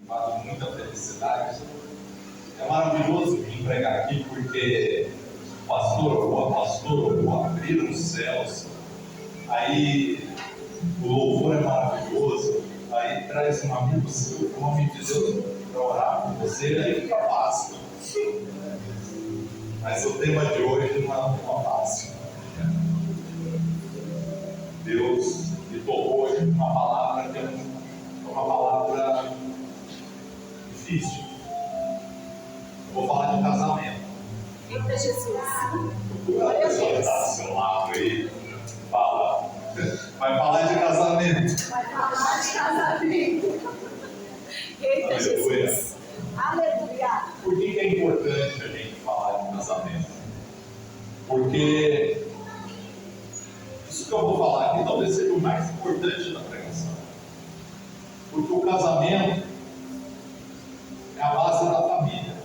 faz muita felicidade. É maravilhoso vir pregar aqui porque o pastor abriram os céus, aí o louvor é maravilhoso, aí traz um amigo seu, o nome de Deus, para orar por você, aí fica fácil. Mas o tema de hoje não é um tema fácil. Deus me tocou hoje com uma palavra que é uma palavra difícil. Eu vou falar de casamento. Eita Jesus! A pessoa que está do seu lado aí, fala. Vai falar de casamento. Vai falar de casamento. Eita Aleluia. Jesus! Aleluia! Por que é importante a gente falar de casamento? Porque isso que eu vou falar aqui talvez seja o mais importante da pregação. Porque o casamento é a base da família.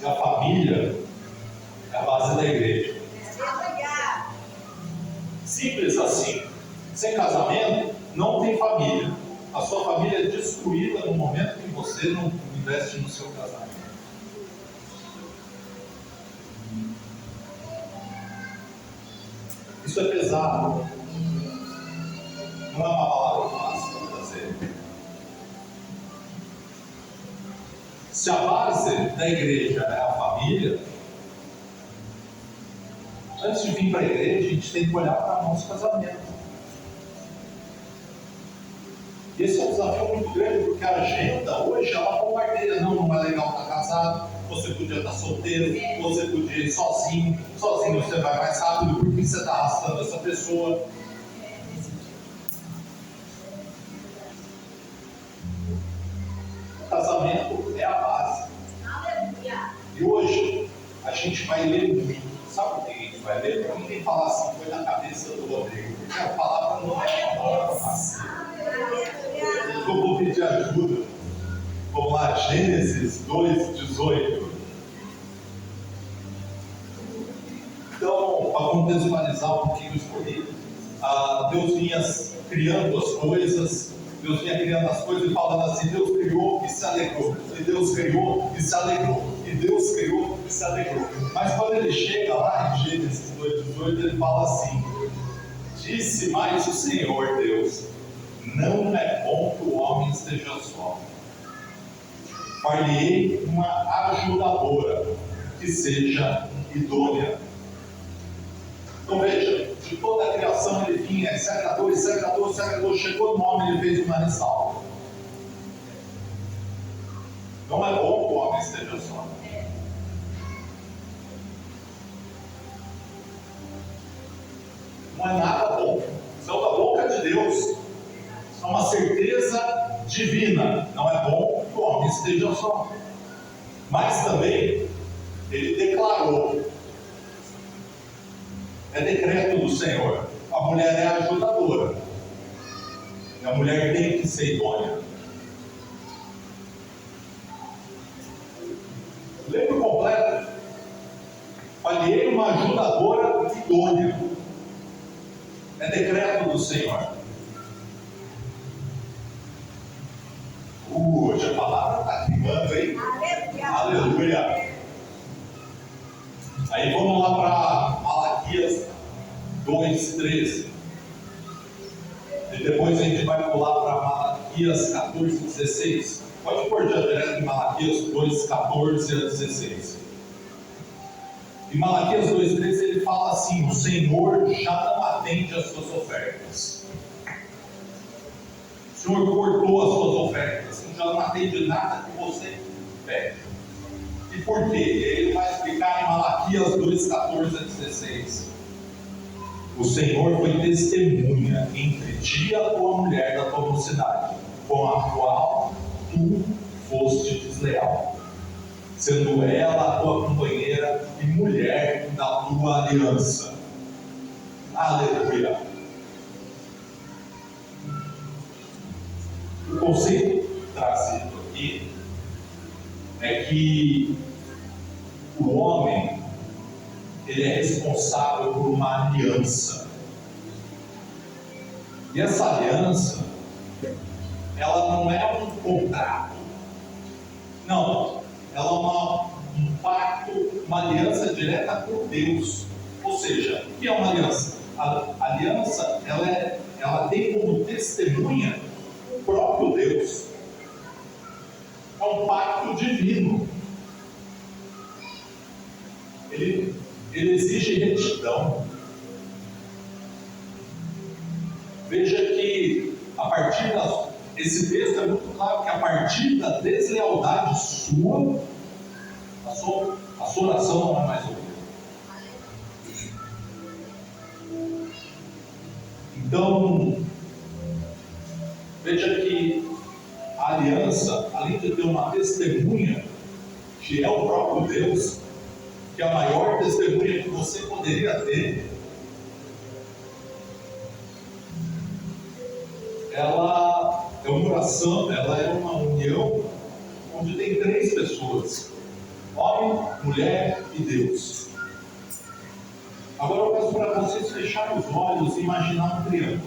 E a família é a base da igreja. Simples assim. Sem casamento, não tem família. A sua família é destruída no momento que você não investe no seu casamento. Isso é pesado. Não é uma palavra fácil para fazer. Se a base da igreja é a família, antes de vir para a igreja, a gente tem que olhar para o nosso casamento. Esse é um desafio muito grande, porque a agenda hoje ela bombardeia. Não é legal estar casado, você podia estar solteiro, você podia ir sozinho você vai mais rápido, porque você está arrastando essa pessoa. O casamento é a base. E hoje a gente vai ler muito. Sabe o que a gente vai ler? Para ninguém falar assim, foi na cabeça do Rodrigo, porque a palavra não é uma palavra fácil. Eu vou pedir ajuda. Vamos lá, Gênesis 2:18. Então, para contextualizar um pouquinho isso comigo, Deus vinha criando as coisas, e falando assim: Deus criou e se alegrou, e Deus criou e se alegrou, e Deus criou e se alegrou. Mas quando ele chega lá em Gênesis 2:18, ele fala assim: disse mais o Senhor Deus: não é bom que o homem esteja só. Far-lhe-ei uma ajudadora que seja idônea. Então veja, de toda a criação ele vinha, se agradou, chegou no homem, ele fez uma ressalva. Não é bom que o homem esteja só. Não é nada bom. Isso é da boca de Deus. Isso é uma certeza divina. Não é bom que o homem esteja só. Mas também ele declarou. É decreto do Senhor. A mulher é ajudadora. E a mulher tem que ser idônea. Lembra completo? Falhei uma ajudadora idônea. É decreto do Senhor. Hoje a palavra está queimando, hein? Aleluia! Aí vamos lá para Malaquias 2:13. E depois a gente vai pular para Malaquias 14:16. Pode pôr já direto em Malaquias 2:14-16. Em Malaquias 2:13 ele fala assim: o Senhor já não atende às suas ofertas. O Senhor cortou as suas ofertas. Já não atende nada que você pede. E por quê? Ele vai explicar em Malaquias 2:14-16. O Senhor foi testemunha entre ti e a tua mulher da tua mocidade, com a qual tu foste desleal, sendo ela a tua companheira e mulher da tua aliança. Aleluia! O conceito trazido aqui é que o homem ele é responsável por uma aliança. E essa aliança ela não é um contrato. Não, ela é um pacto, uma aliança direta com Deus. Ou seja, o que é uma aliança? A aliança, ela tem como testemunha o próprio Deus. É um pacto divino. Ele exige retidão. Veja que esse texto é muito claro que a partir da deslealdade sua, a sua oração não é mais ouvida. Então, veja que a aliança, além de ter uma testemunha, que é o próprio Deus, que é a maior testemunha que você poderia ter, ela é uma oração, ela é uma união onde tem três pessoas: homem, mulher e Deus. Agora eu peço para vocês fecharem os olhos e imaginar um triângulo,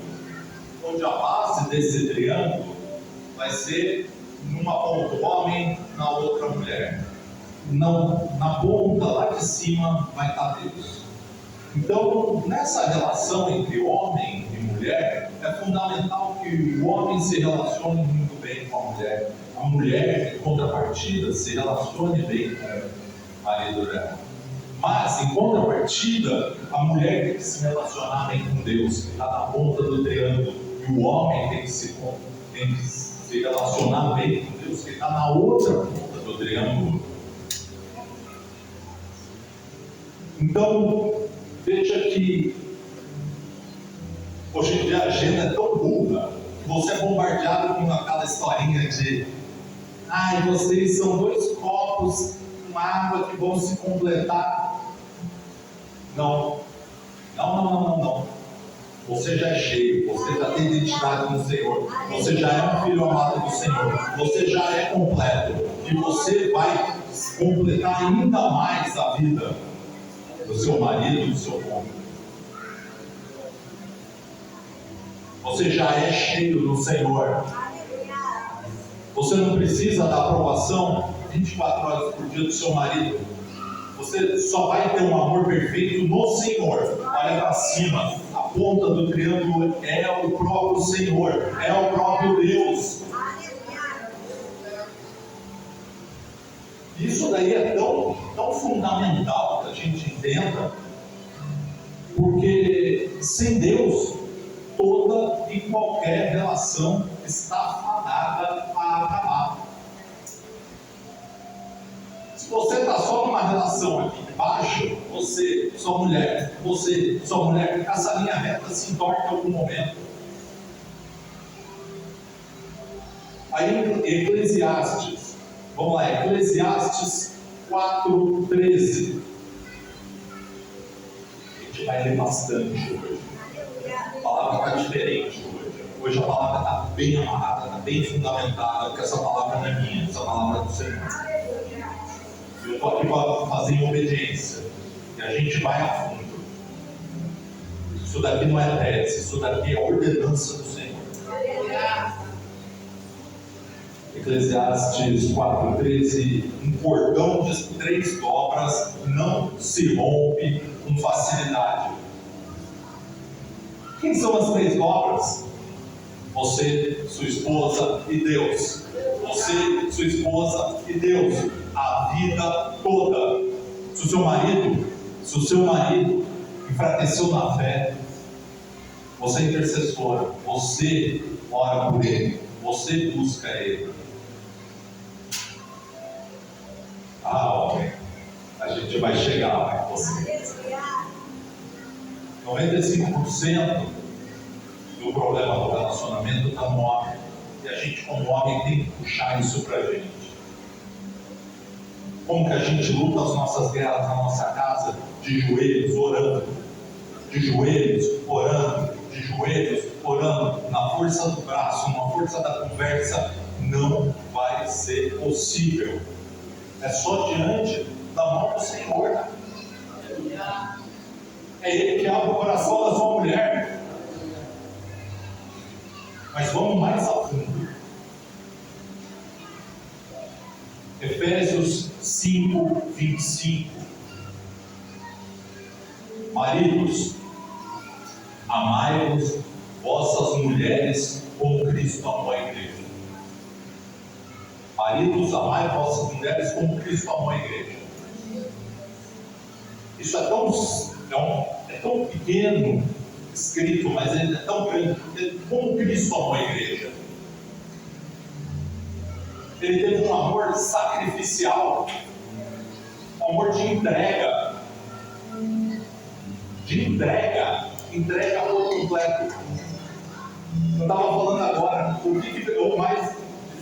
onde a base desse triângulo vai ser numa ponta o homem, na outra a mulher. Na ponta lá de cima vai estar Deus. Então, nessa relação entre homem e mulher, é fundamental que o homem se relacione muito bem com a mulher, em contrapartida, se relacione bem com o marido dela. Mas, em contrapartida, a mulher tem que se relacionar bem com Deus, que está na ponta do triângulo, e o homem tem que se relacionar bem com Deus, que está na outra ponta do triângulo. Então, veja que hoje em dia a agenda é tão burra que você é bombardeado com aquela historinha de vocês são 2 copos com água que vão se completar. Não. Você já é cheio, você já tem identidade no Senhor, você já é um filho amado do Senhor, você já é completo, e você vai completar ainda mais a vida do seu marido, do seu cônjuge. Você já é cheio do Senhor. Você não precisa da aprovação 24 horas por dia do seu marido. Você só vai ter um amor perfeito no Senhor. Olha para cima. A ponta do triângulo é o próprio Senhor, é o próprio Deus. Isso daí é tão fundamental que a gente entenda, porque sem Deus, toda e qualquer relação está fadada a acabar. Se você está só numa relação aqui embaixo, sua mulher, essa linha reta se entorta em algum momento. Aí, Eclesiastes, vamos lá, Eclesiastes 4:13. A gente vai ler bastante hoje. A palavra está diferente hoje. Hoje a palavra está bem amarrada, está bem fundamentada, porque essa palavra não é minha, essa palavra é do Senhor. Eu estou aqui para fazer em obediência. E a gente vai a fundo. Isso daqui não é tese, isso daqui é ordenança do Senhor. Eclesiastes 4:13, um cordão de 3 dobras não se rompe com facilidade. Quem são as 3 dobras? Você, sua esposa e Deus. Você, sua esposa e Deus. A vida toda. Se o seu marido enfraqueceu na fé, você é intercessora, você ora por ele, você busca ele. Homem, a gente vai chegar lá em você. 95% do problema do relacionamento está no homem. E a gente, como homem, tem que puxar isso para a gente. Como que a gente luta as nossas guerras na nossa casa? De joelhos, orando. De joelhos, orando. De joelhos, orando. Na força do braço, na força da conversa. Não vai ser possível. É só diante da mão do Senhor. É Ele que abre o coração da sua mulher. Mas vamos mais a fundo. 5:25. Maridos, amai-vos vossas mulheres como Cristo amou a igreja. Maridos, amai vossas mulheres como Cristo amou a igreja. Isso é tão pequeno escrito, mas ele é tão grande, porque como Cristo amou a igreja. Ele teve um amor sacrificial, um amor de entrega, entrega por completo. Eu estava falando agora, o que pegou mais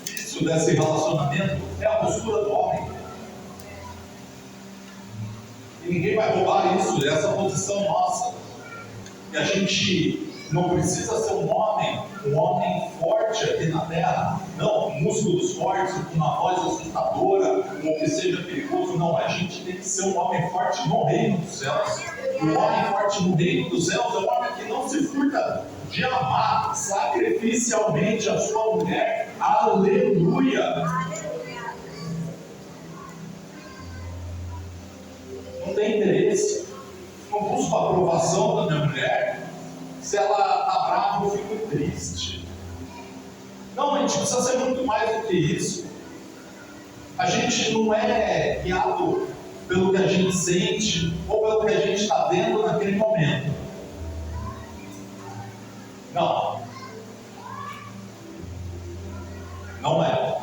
difícil desse relacionamento é a postura do homem. E ninguém vai roubar isso, essa posição nossa. E a gente não precisa ser um homem forte aqui na terra. Não, músculos fortes, com uma voz assustadora, ou que seja perigoso. Não, a gente tem que ser um homem forte no reino dos céus. O homem forte no reino dos céus é um homem que não se furta de amar sacrificialmente a sua mulher. Aleluia! Não tem interesse, não busco a aprovação da minha mulher. Se ela está brava, eu fico triste. Não, a gente precisa ser muito mais do que isso. A gente não é guiado pelo que a gente sente ou pelo que a gente está vendo naquele momento. Não. Não é.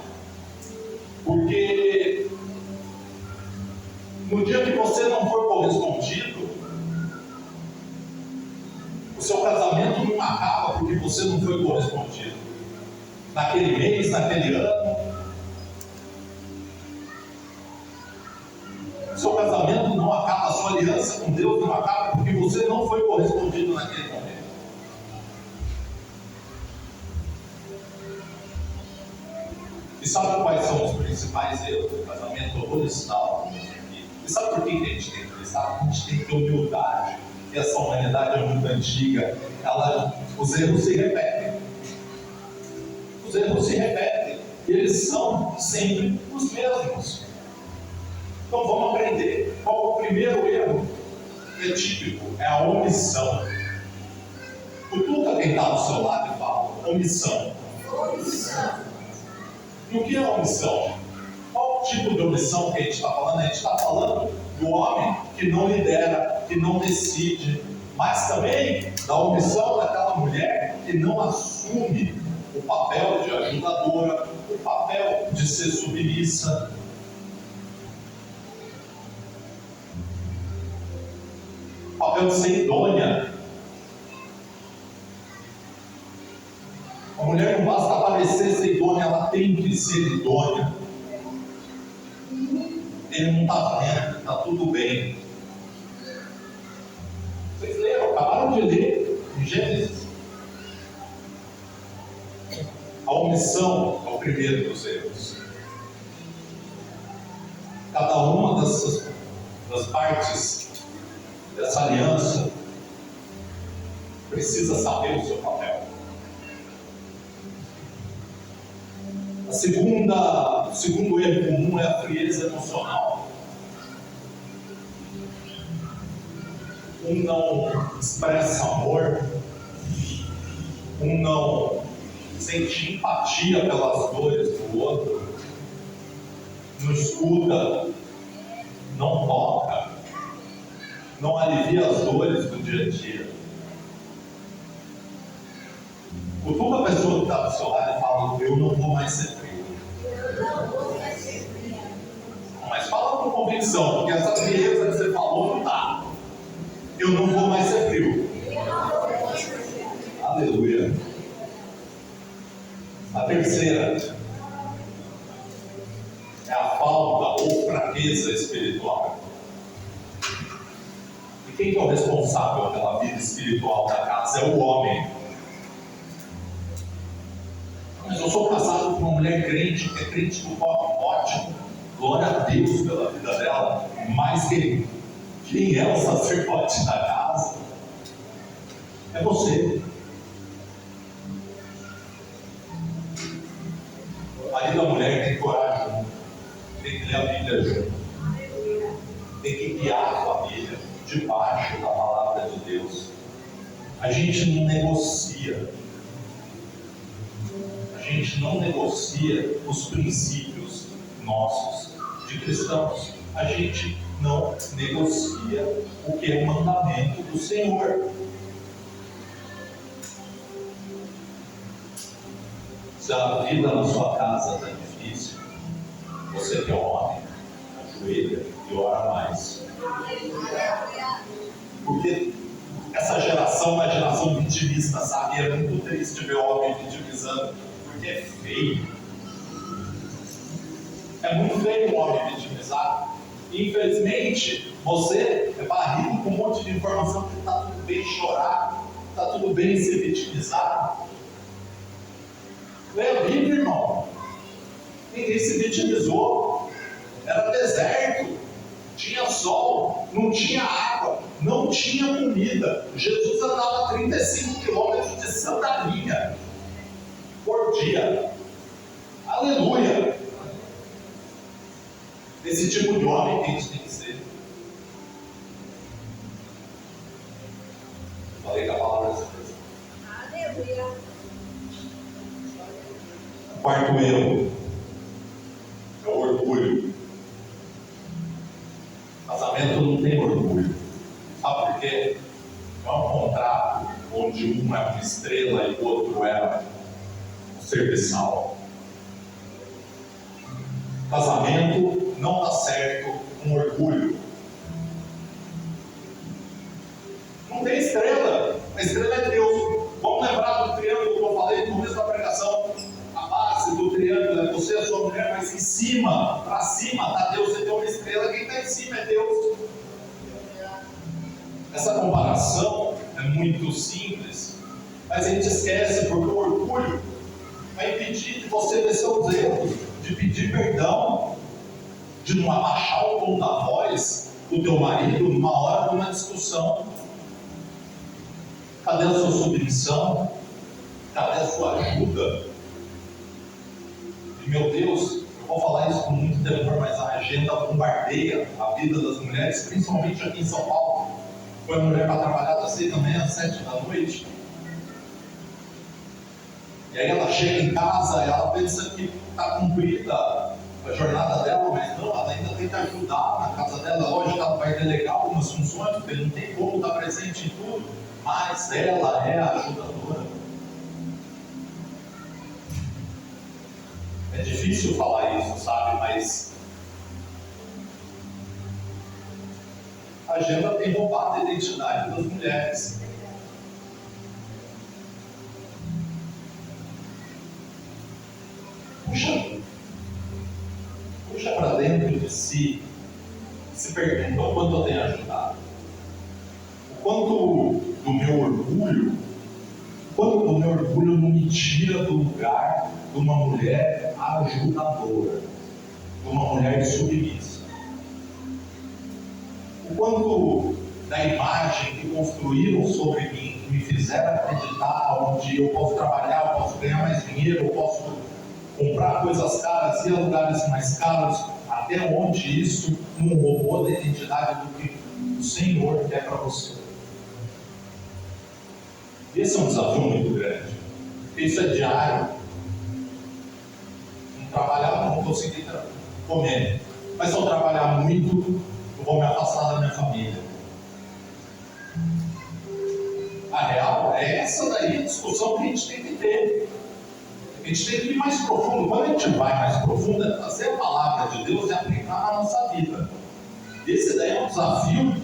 Porque no dia que você não for correspondido, o seu casamento não acaba porque você não foi correspondido. Naquele mês, naquele ano. O seu casamento não acaba, a sua aliança com Deus não acaba porque você não foi correspondido naquele momento. E sabe quais são os principais erros do casamento horizontal? E sabe por que a gente tem que pensar? A gente tem que ter humildade. E essa humanidade é muito antiga. Os erros se repetem. Os erros se repetem. E eles são sempre os mesmos. Então vamos aprender. Qual é o primeiro erro? É típico, é a omissão. O Tuca quem está do seu lado e fala, omissão. E o que é omissão? Qual tipo de omissão que a gente está falando? A gente está falando do homem que não lidera, que não decide, mas também da omissão daquela mulher que não assume o papel de ajudadora, o papel de ser submissa. O papel de ser idônea. A mulher não basta parecer ser idônea, ela tem que ser idônea. Ele não está vendo, está tudo bem. Vocês leram, acabaram de ler em Gênesis. A omissão é o primeiro dos erros. Cada uma das partes dessa aliança precisa saber o seu papel. O segundo erro comum é a frieza emocional. Um não expressa amor, um não sente empatia pelas dores do outro, não escuta, não toca, não alivia as dores do dia a dia. Cutuca a pessoa que está do seu lado e fala, eu não vou mais ser frio. Mas fala com convicção, porque essa frieza que você falou não dá. Eu não vou mais ser frio. Aleluia. A terceira é a falta ou fraqueza espiritual. E quem que é o responsável pela vida espiritual da casa? É o homem. Mas eu sou casado com uma mulher crente, que é crente do copo, ótimo. Glória a Deus pela vida dela. Mas quem é o sacerdote da casa? É você. O marido e a mulher tem coragem, tem que ler a Bíblia junto. A gente não negocia. A gente não negocia os princípios nossos de cristãos. A gente não negocia o que é o mandamento do Senhor. Se a vida na sua casa está difícil, você que é homem, ajoelha e ora mais. Porque essa geração é uma geração vitimista, sabe? É muito triste ver homem vitimizando, porque é feio. É muito feio um homem vitimizado. Infelizmente, você é barrido com um monte de informação que está tudo bem chorar, está tudo bem ser vitimizado. Leia a Bíblia, irmão. Ninguém se vitimizou. Era deserto, tinha sol, não tinha água, não tinha comida. Jesus andava 35 quilômetros de sandalinha por dia. Aleluia! Esse tipo de homem que a gente tem que ser. Falei com a palavra dessa pessoa. Aleluia. Quarto erro é o orgulho. Casamento não tem orgulho. Sabe por quê? É um contrato onde um é uma estrela e o outro é um serviçal. Casamento não dá certo com orgulho. Não tem estrela. A estrela é Deus. Vamos lembrar do triângulo que eu falei no começo da pregação. A base do triângulo é você e a sua mulher, mas em cima, para cima está Deus. Você tem uma estrela, quem está em cima é Deus. Essa comparação é muito simples, mas a gente esquece porque o orgulho vai impedir de você ver seus erros, de pedir perdão, de não abaixar o tom da voz do teu marido numa hora de uma discussão. Cadê a sua submissão? Cadê a sua ajuda? E meu Deus, eu vou falar isso com muito temor, mas a agenda bombardeia a vida das mulheres, principalmente aqui em São Paulo. Foi a mulher para trabalhar das 6 da manhã às 7 da noite. E aí ela chega em casa, ela pensa que está cumprida a jornada dela, mas não, ela ainda tem que ajudar na casa dela. Lógico que ela vai delegar algumas funções, porque não tem como estar presente em tudo, mas ela é a ajudadora. É difícil falar isso, sabe, mas a agenda tem roubado a identidade das mulheres. Puxa para dentro de si, se pergunta o quanto eu tenho ajudado, o quanto do meu orgulho não me tira do lugar de uma mulher ajudadora, de uma mulher submissa. O quanto da imagem que construíram sobre mim, que me fizeram acreditar onde eu posso trabalhar, eu posso ganhar mais dinheiro, eu posso comprar coisas caras, ir a lugares mais caros, até onde isso não roubou da identidade do que o Senhor quer para você. Esse é um desafio muito grande. Isso é diário. Não trabalhar, não vou conseguir comer. Mas se eu trabalhar muito, eu vou me afastar da minha família. A real é essa daí a discussão que a gente tem que ter. A gente tem que ir mais profundo. Quando a gente vai mais profundo, é trazer a palavra de Deus e aplicar na nossa vida. Esse daí é um desafio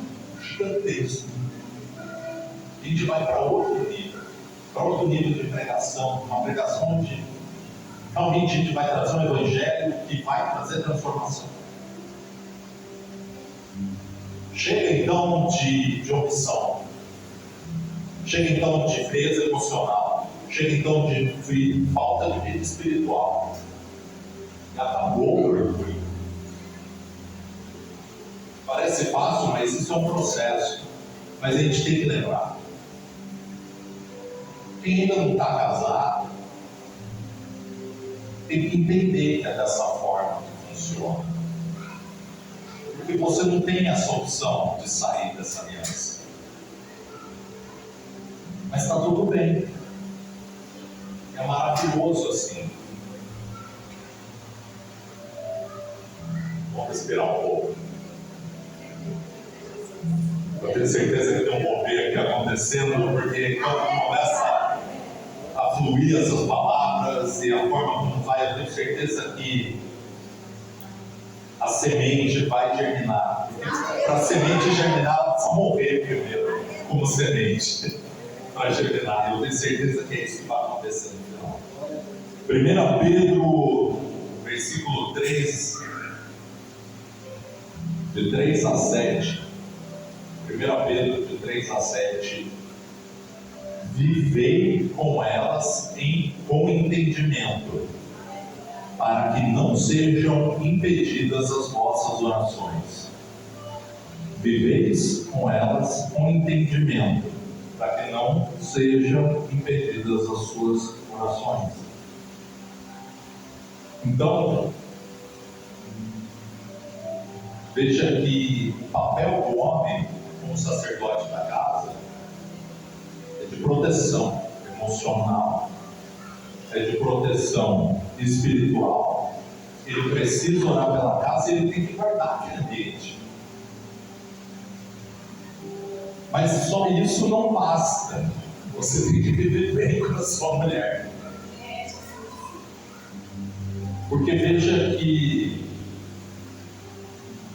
gigantesco. A gente vai para outro nível de pregação, uma pregação onde realmente a gente vai trazer um evangelho que vai trazer transformação. Chega então de opção, chega então de frieza emocional, chega então de falta de vida espiritual. E acabou o orgulho. Parece fácil, mas isso é um processo. Mas a gente tem que lembrar. Quem ainda não está casado tem que entender que é dessa forma que funciona. Porque você não tem essa opção de sair dessa aliança. Mas está tudo bem. É maravilhoso assim. Vamos respirar um pouco. Eu tenho certeza que tem um mover aqui acontecendo, porque quando começa a fluir essas palavras e a forma como vai, eu tenho certeza que a semente vai germinar. Para a semente germinar, ela precisa morrer primeiro, como semente, para germinar. Eu tenho certeza que é isso que vai acontecer no final. 1 Pedro, versículo 3, de 3 a 7. 1 Pedro, de 3 a 7. Vivei com elas com entendimento, para que não sejam impedidas as vossas orações. Viveis com elas com entendimento, para que não sejam impedidas as suas orações. Então, veja que o papel do homem, como sacerdote da casa, é de proteção emocional, é de proteção espiritual. Ele precisa orar pela casa e ele tem que guardar aquele ambiente. Mas só isso não basta. Você tem que viver bem com a sua mulher. Porque veja que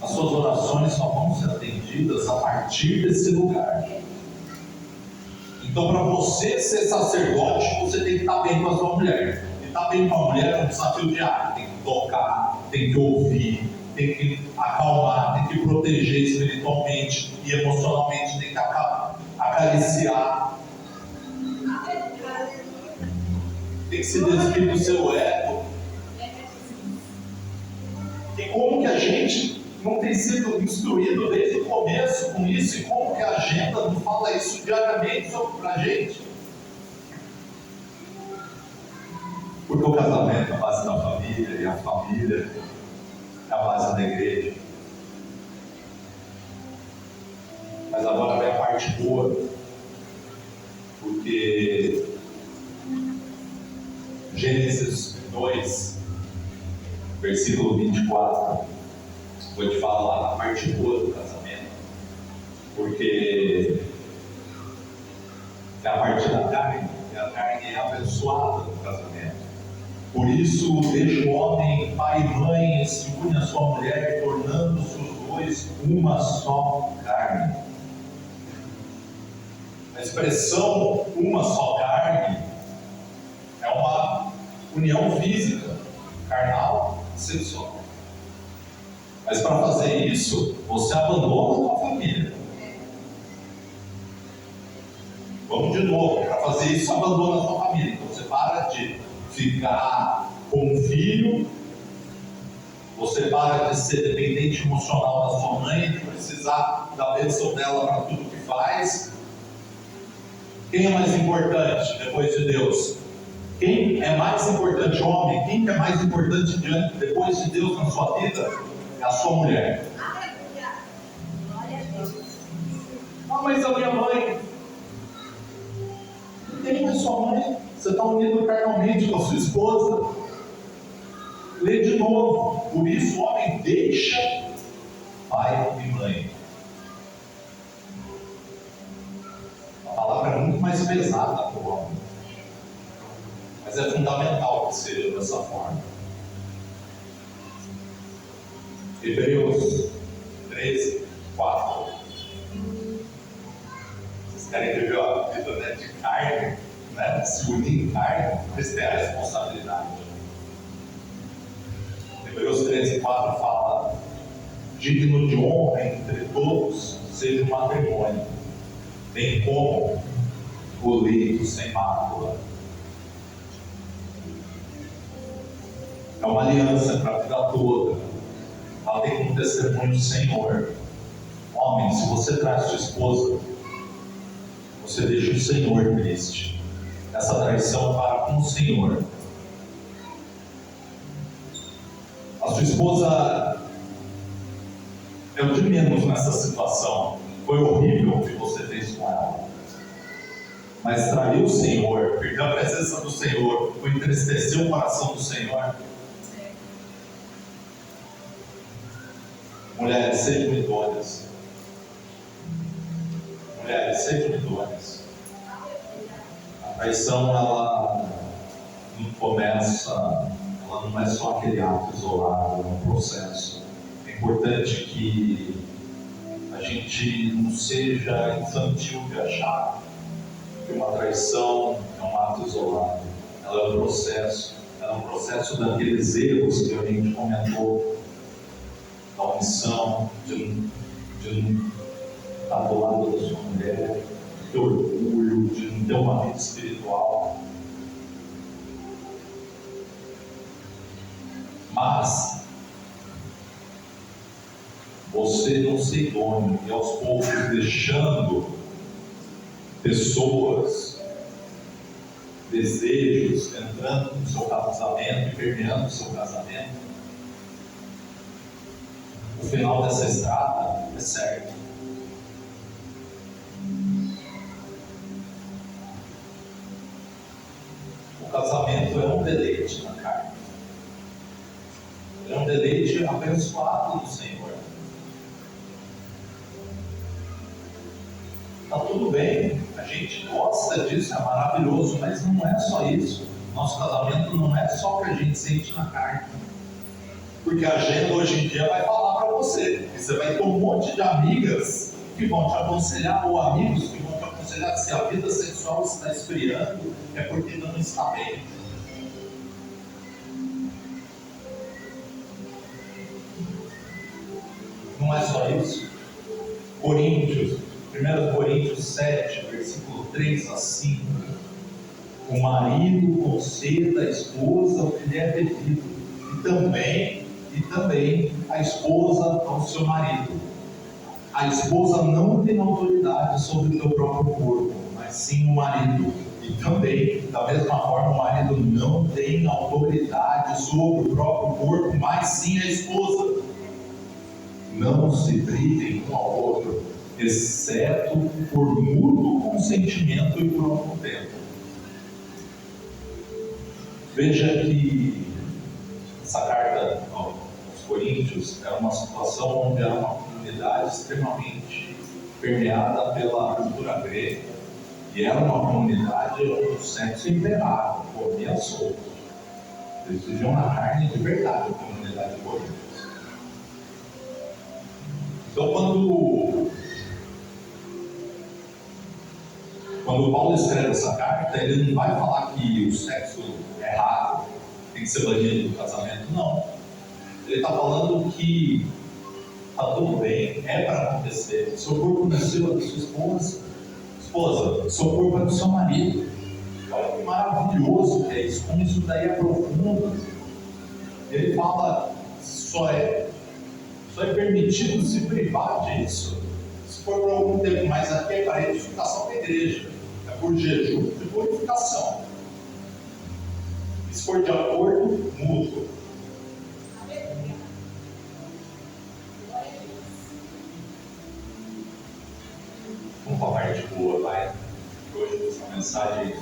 as suas orações só vão ser atendidas a partir desse lugar. Então, para você ser sacerdote, você tem que estar bem com a sua mulher. E estar bem com a mulher é um desafio diário. Tem que tocar, tem que ouvir, tem que acalmar, tem que proteger espiritualmente e emocionalmente, tem que acariciar. Tem que se despir do seu ego. E como que a gente não tem sido instruído desde o começo com isso, e como que a agenda não fala isso diariamente para a gente? Porque o casamento é a base da família, e a família é a base da igreja. Mas agora vem a parte boa, porque Gênesis 2, versículo 24, vou te falar da parte boa do casamento, porque é a parte da carne, e a carne é abençoada no casamento. Por isso, deixa o homem, pai e mãe, e se une à sua mulher, tornando-se os dois uma só carne. A expressão uma só carne é uma união física, carnal, sexual. Mas para fazer isso, você abandona a sua família. Vamos de novo, para fazer isso, abandona a sua família. Então você para de ficar com o filho, você para de ser dependente emocional da sua mãe, de precisar da bênção dela para tudo que faz. Quem é mais importante depois de Deus? Quem é mais importante, homem? Quem é mais importante depois de Deus na sua vida? É a sua mulher. Ah, mas a minha mãe. Quem é sua mãe? Você está unido carnalmente com a sua esposa. Lê de novo. Por isso, o homem deixa pai e mãe. A palavra é muito mais pesada para o homem. Mas é fundamental que seja dessa forma. Hebreus 13, 4. Vocês querem viver a vida de carne, né? Se unir em carne, eles têm a responsabilidade. Hebreus 13, 4 fala: digno de honra entre todos seja o matrimônio, bem como o leito sem mácula. É uma aliança para a vida toda. Ela tem como testemunho o Senhor. Homem, se você traz sua esposa, você deixa o Senhor triste. Essa traição para com o Senhor. A sua esposa é o de menos nessa situação. Foi horrível o que você fez com ela. Mas trair o Senhor, perder a presença do Senhor, ou entristecer o coração do Senhor. Mulheres, sejam idôneas. Mulheres, sejam idôneas. A traição, ela não começa, ela não é só aquele ato isolado, é um processo. É importante que a gente não seja infantil de achar que uma traição é um ato isolado. Ela é um processo daqueles erros que a gente comentou, da omissão, de não estar do lado da sua mulher, de ter orgulho, de não ter uma vida espiritual. Mas você não ser idôneo e aos poucos deixando pessoas, desejos entrando no seu casamento e permeando o seu casamento, o final dessa estrada é certo. O casamento é um deleite na carne. É um deleite abençoado do Senhor. Está tudo bem, a gente gosta disso, é maravilhoso, mas não é só isso. Nosso casamento não é só o que a gente sente na carne. Porque a agenda hoje em dia vai falar para você. E você vai ter um monte de amigas que vão te aconselhar, ou amigos que vão te aconselhar, se a vida sexual está esfriando, é porque não está bem. Não é só isso. Coríntios, 1 Coríntios 7, versículo 3 a 5. O marido conceda à esposa o que lhe é devido, e também a esposa ao seu marido. A esposa não tem autoridade sobre o seu próprio corpo, mas sim o marido. E também, da mesma forma, o marido não tem autoridade sobre o próprio corpo, mas sim a esposa. Não se privem um ao outro, exceto por mútuo consentimento e por algum tempo. Veja que essa carta aos Coríntios é uma situação onde era uma comunidade extremamente permeada pela cultura grega, e era uma comunidade onde o sexo imperava, comia solto. Eles viviam na carne de verdade, a comunidade de Coríntios. Então, quando Paulo escreve essa carta, ele não vai falar que o sexo é errado, tem que ser banido do casamento, não. Ele está falando que está tudo bem, é para acontecer. Seu corpo não é seu, é da sua esposa, seu corpo é do seu marido. Olha que maravilhoso que é isso, como isso daí é profundo. Ele fala, só é permitido se privar disso se for por algum tempo, mas aqui é para edificação da igreja, é por jejum e purificação. E se for de acordo mútuo. Vamos para a parte boa, vai. Hoje essa mensagem,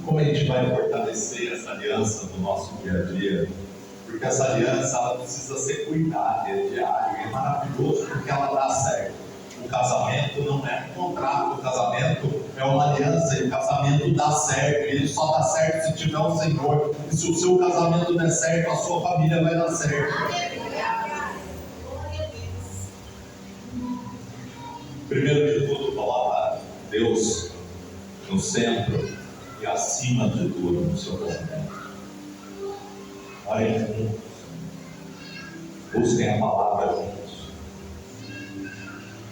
como a gente vai fortalecer essa aliança no nosso dia a dia. Porque essa aliança, ela precisa ser cuidada, é diário, é maravilhoso porque ela dá certo. O casamento não é um contrato, o casamento é uma aliança, e o casamento dá certo, e ele só dá certo se tiver o Senhor. E se o seu casamento der certo, a sua família vai dar certo. Primeiro de tudo, coloca Deus no centro e acima de tudo no seu casamento. Orem juntos, busquem a palavra juntos.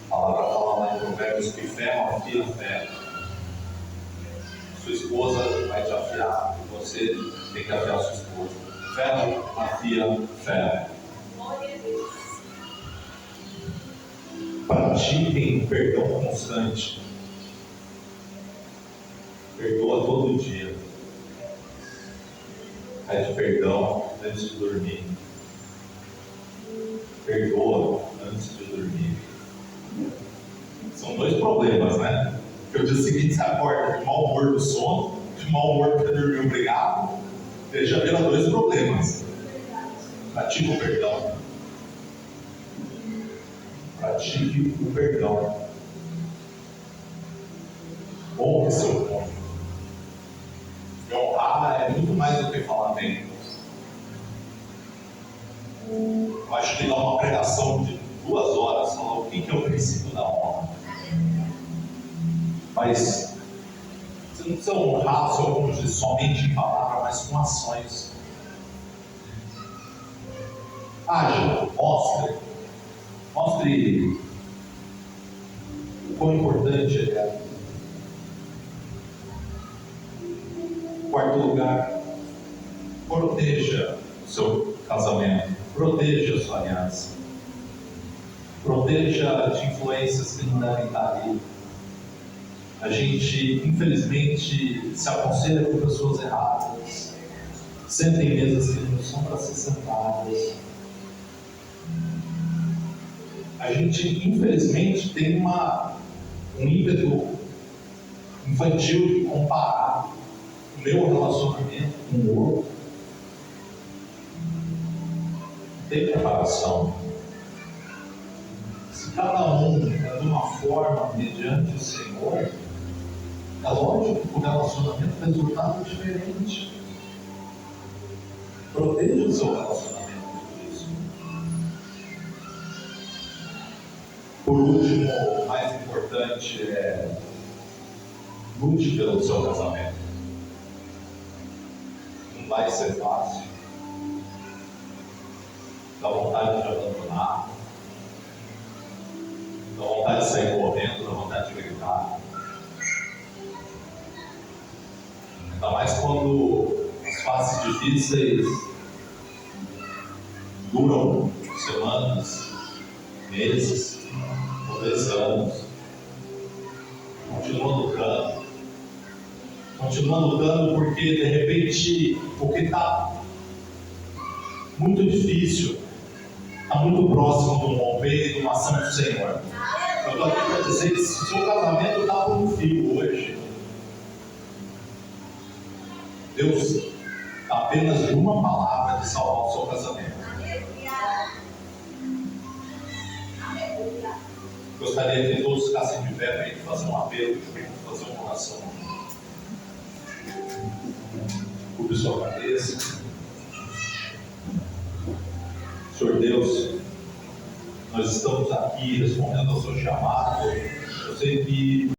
A palavra fala lá em Provérbios que ferro afia ferro. Sua esposa vai te afiar, você tem que afiar sua esposa. Ferro afia ferro. Pratiquem perdão constante. Perdoa todo dia. Pede perdão antes de dormir. Perdoa antes de dormir. São dois problemas, né? Que eu dia seguinte você acorda de mau humor do sono, de mau humor porque dormiu obrigado, ele já viram dois problemas. Pratique o perdão. Pratique o perdão. Honre seu cônjuge. E honrar é muito mais do que falar bem. Eu acho que dá uma pregação de 2 horas, falar o que é o princípio da honra. Mas você não precisa honrar o seu cônjuge somente em palavra, mas com ações. Haja, mostre o quão importante ele é. Quarto lugar, proteja o seu casamento, proteja a sua aliança, proteja de influências que não devem estar ali. A gente, infelizmente, se aconselha com pessoas erradas, senta em mesas que não são para ser sentadas. A gente, infelizmente, tem um ímpeto infantil de comparar o meu relacionamento com o outro. Não tem comparação. Se cada um é de uma forma mediante o Senhor, é lógico que o relacionamento, o resultado é diferente. Proteja o seu relacionamento disso. Por último, o mais importante é lute pelo seu casamento. Não vai ser fácil. Dá vontade de abandonar. Dá vontade de sair correndo, dá vontade de gritar. Ainda mais quando as fases difíceis duram semanas, meses, talvez anos. Continua lutando porque de repente o que está muito difícil está muito próximo de um romper e de uma ação do Senhor. Eu estou aqui para dizer que se o seu casamento está por um fio hoje, Deus está apenas de uma palavra de salvar o seu casamento. Gostaria que todos ficassem de pé para a gente fazer um apelo, fazer uma oração. Curve sua cabeça. Senhor Deus, nós estamos aqui respondendo ao seu chamado. Eu sei que